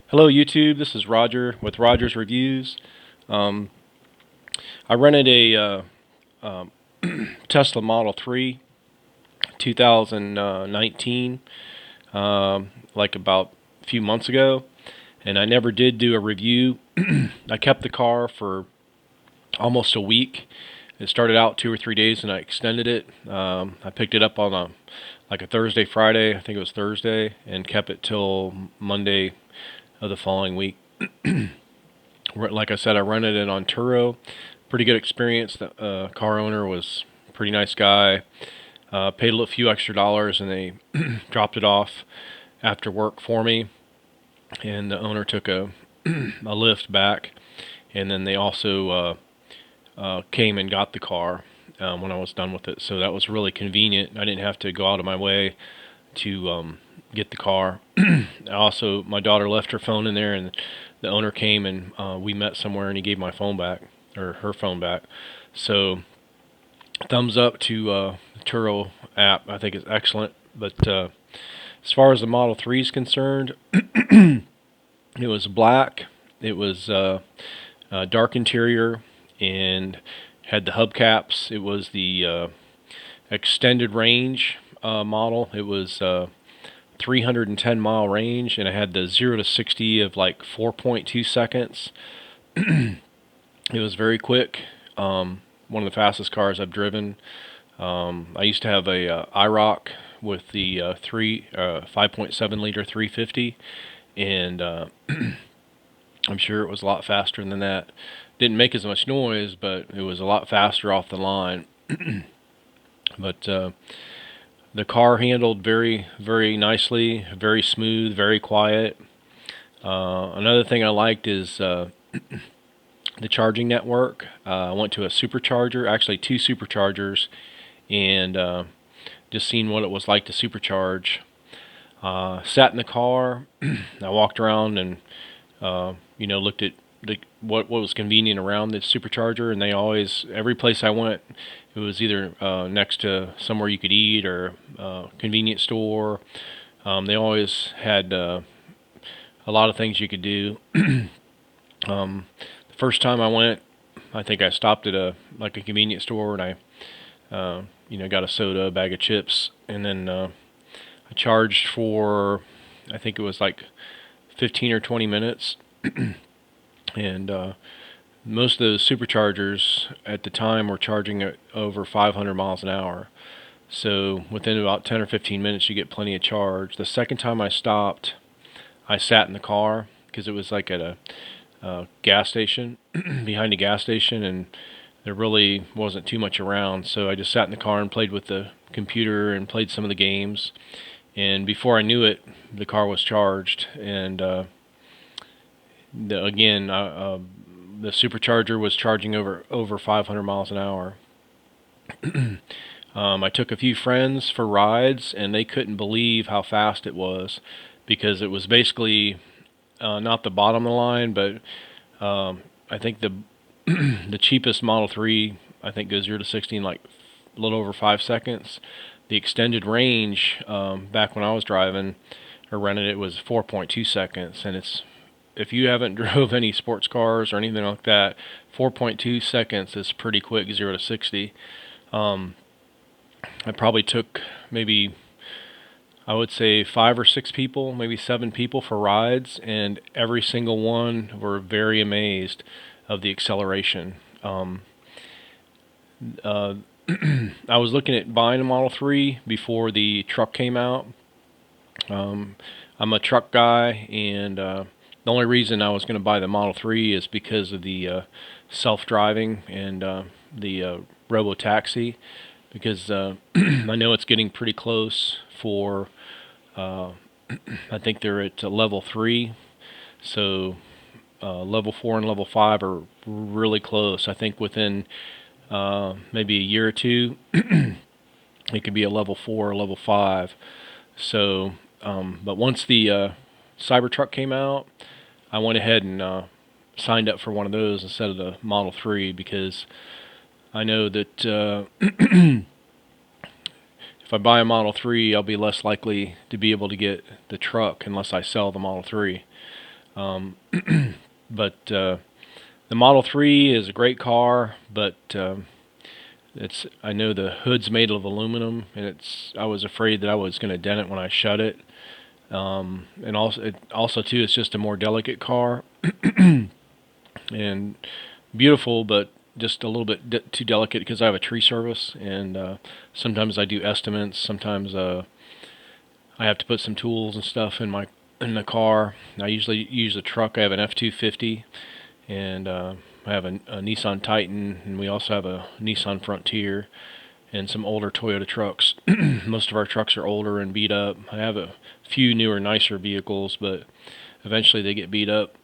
Hello YouTube, this is Roger with Roger's Reviews. Um, I rented a Tesla Model 3 2019 like about a few months ago, and I never did do a review. I kept the car for almost a week. It started out 2 or 3 days and I extended it. I picked it up on a Thursday, Friday, I think it was Thursday, and kept it till Monday of the following week. Like I said, I rented it on Turo. Pretty good experience. The car owner was a pretty nice guy. Paid a few extra dollars, and they dropped it off after work for me. And the owner took a lift back, and then they also came and got the car when I was done with it. So that was really convenient. I didn't have to go out of my way to get the car. Also, my daughter left her phone in there, and the owner came and we met somewhere, and he gave my phone back, or her phone back. So thumbs up to the Turo app. I think it's excellent. But as far as the Model 3 is concerned, it was black. It was dark interior and had the hubcaps. It was the extended range model. It was 310 mile range, and I had the 0 to 60 of like 4.2 seconds. It was very quick. One of the fastest cars I've driven. I used to have a IROC with the 5.7 liter 350, and I'm sure it was a lot faster than that. Didn't make as much noise, but it was a lot faster off the line. But the car handled very, very nicely, very smooth, very quiet. Another thing I liked is the charging network. I went to a supercharger, actually two superchargers, and just seen what it was like to supercharge. Sat in the car. I walked around and looked at what was convenient around the supercharger, and they always, every place I went, it was either next to somewhere you could eat or convenience store. They always had a lot of things you could do. The first time I went, I think I stopped at a convenience store, and I got a soda, a bag of chips, and then I charged for, I think it was like 15 or 20 minutes. And most of those superchargers at the time were charging at over 500 miles an hour. So within about 10 or 15 minutes, you get plenty of charge. The second time I stopped, I sat in the car because it was like at a gas station, behind a gas station, and there really wasn't too much around. So I just sat in the car and played with the computer and played some of the games. And before I knew it, the car was charged. And the supercharger was charging over 500 miles an hour. I took a few friends for rides, and they couldn't believe how fast it was, because it was basically not the bottom of the line, but I think the the cheapest Model 3, I think, goes 0 to 60 in like a little over 5 seconds. The extended range, back when I was driving or rented it, was 4.2 seconds, and if you haven't drove any sports cars or anything like that, 4.2 seconds is pretty quick, 0 to 60. I probably took maybe, I would say 5 or 6 people, maybe 7 people for rides, and every single one were very amazed of the acceleration. I was looking at buying a Model 3 before the truck came out. I'm a truck guy, and the only reason I was going to buy the Model 3 is because of the self-driving and the robo-taxi, because I know it's getting pretty close for, I think they're at level 3, so level 4 and level 5 are really close. I think within maybe a year or two, it could be a level 4 or level 5. So, but once the Cybertruck came out, I went ahead and signed up for one of those instead of the Model 3, because I know that if I buy a Model 3, I'll be less likely to be able to get the truck unless I sell the Model 3. But the Model 3 is a great car, but I know the hood's made of aluminum, and I was afraid that I was going to dent it when I shut it. And also too, it's just a more delicate car and beautiful, but just a little bit too delicate because I have a tree service, and sometimes I do estimates. Sometimes I have to put some tools and stuff in the car. I usually use a truck. I have an F-250, and I have a Nissan Titan, and we also have a Nissan Frontier and some older Toyota trucks. Most of our trucks are older and beat up. I have a few newer, nicer vehicles, but eventually they get beat up.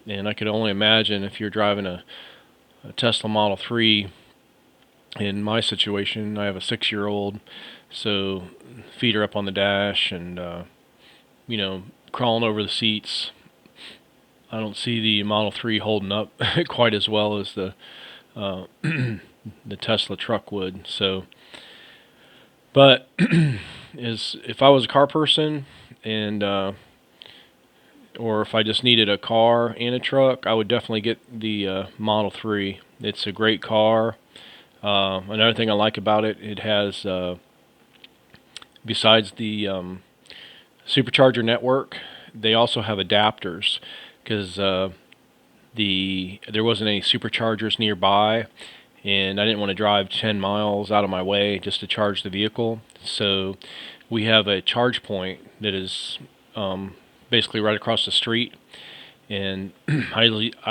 And I could only imagine if you're driving a Tesla Model 3. In my situation, I have a 6-year-old, so feet are up on the dash and, crawling over the seats. I don't see the Model 3 holding up quite as well as the Tesla truck would. So, but if I was a car person and or if I just needed a car and a truck, I would definitely get the Model 3. It's a great car. Another thing I like about it, it has, besides the Supercharger network, they also have adapters, because there wasn't any Superchargers nearby, and I didn't want to drive 10 miles out of my way just to charge the vehicle. So we have a charge point that is basically right across the street, and I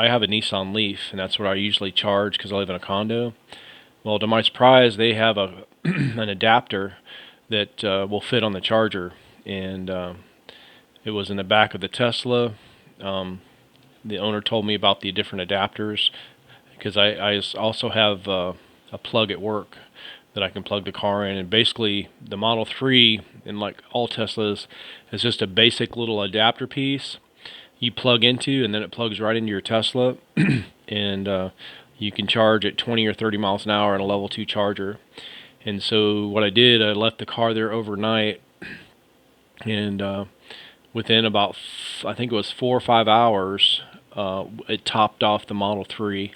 have a Nissan Leaf, and that's what I usually charge because I live in a condo. Well, to my surprise, they have an adapter that will fit on the charger, and it was in the back of the Tesla. The owner told me about the different adapters, because I also have a plug at work that I can plug the car in. And basically, the Model 3, and like all Teslas, is just a basic little adapter piece you plug into, and then it plugs right into your Tesla, and you can charge at 20 or 30 miles an hour on a level 2 charger. And so what I did, I left the car there overnight, and within about, I think it was 4 or 5 hours, it topped off the Model 3.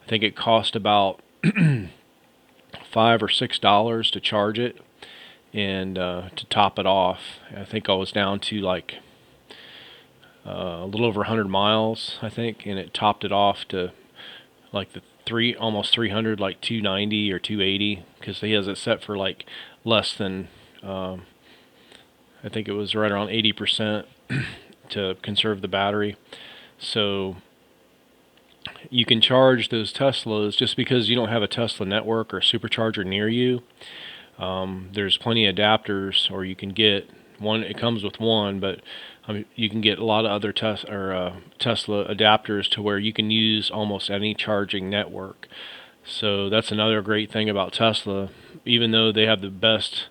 I think it cost about $5 or $6 to charge it, and to top it off, I think I was down to like a little over 100 miles, I think, and it topped it off to like almost 300, like 290 or 280, because he has it set for like less than, I think it was right around 80% to conserve the battery. So you can charge those Teslas. Just because you don't have a Tesla network or Supercharger near you, there's plenty of adapters, or you can get one. It comes with one, but you can get a lot of other Tesla adapters to where you can use almost any charging network. So that's another great thing about Tesla. Even though they have the best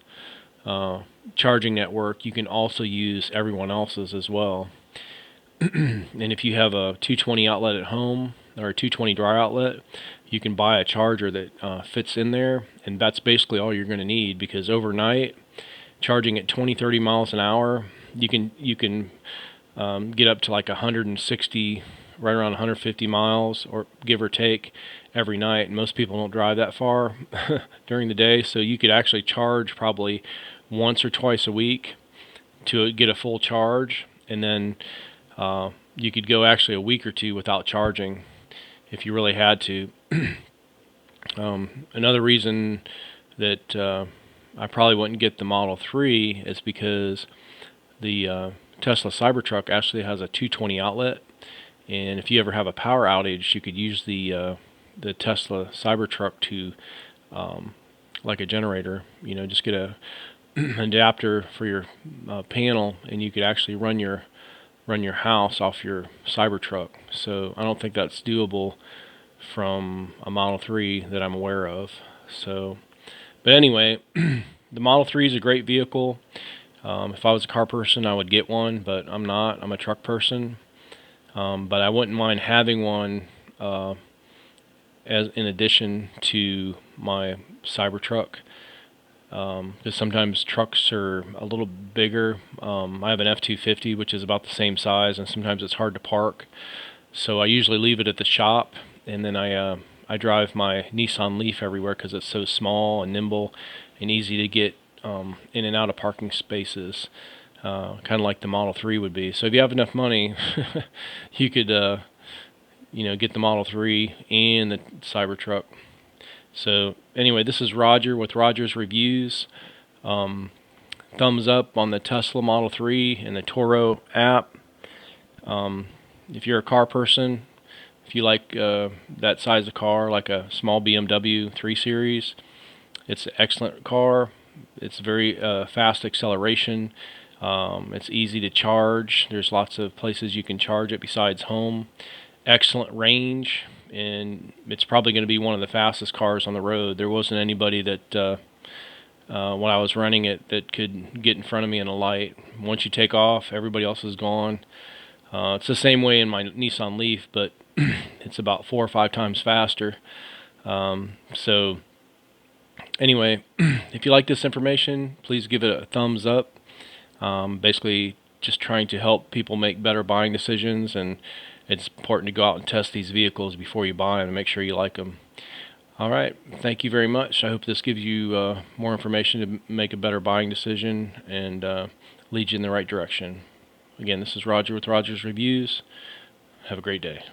charging network, you can also use everyone else's as well. And if you have a 220 outlet at home, or a 220 dry outlet, you can buy a charger that fits in there, and that's basically all you're going to need, because overnight, charging at 20-30 miles an hour, you can get up to like 160, right around 150 miles, or give or take, every night. And most people don't drive that far during the day, so you could actually charge probably once or twice a week to get a full charge, and then you could go actually a week or two without charging if you really had to. Another reason that I probably wouldn't get the Model 3 is because the Tesla Cybertruck actually has a 220 outlet, and if you ever have a power outage, you could use the Tesla Cybertruck to like a generator. Just get a adapter for your panel, and you could actually run your house off your Cybertruck. So I don't think that's doable from a Model 3 that I'm aware of. So, but anyway, the Model 3 is a great vehicle. If I was a car person, I would get one, but I'm not. I'm a truck person. But I wouldn't mind having one as in addition to my Cybertruck. because sometimes trucks are a little bigger. I have an F-250, which is about the same size, and sometimes it's hard to park. So I usually leave it at the shop, and then I drive my Nissan Leaf everywhere because it's so small and nimble and easy to get in and out of parking spaces, kind of like the Model 3 would be. So if you have enough money, you could get the Model 3 and the Cybertruck. So anyway, this is Roger with Roger's Reviews. Thumbs up on the Tesla Model 3 and the Turo app. If you're a car person, if you like that size of car, like a small BMW 3 Series, it's an excellent car. It's very fast acceleration. It's easy to charge. There's lots of places you can charge it besides home. Excellent range, and it's probably going to be one of the fastest cars on the road. There wasn't anybody that when I was running it that could get in front of me in a light. Once you take off, everybody else is gone. It's the same way in my Nissan Leaf, but it's about 4 or 5 times faster. So anyway, if you like this information, please give it a thumbs up. Basically just trying to help people make better buying decisions, and it's important to go out and test these vehicles before you buy them and make sure you like them. All right, thank you very much. I hope this gives you more information to make a better buying decision and lead you in the right direction. Again, this is Roger with Roger's Reviews. Have a great day.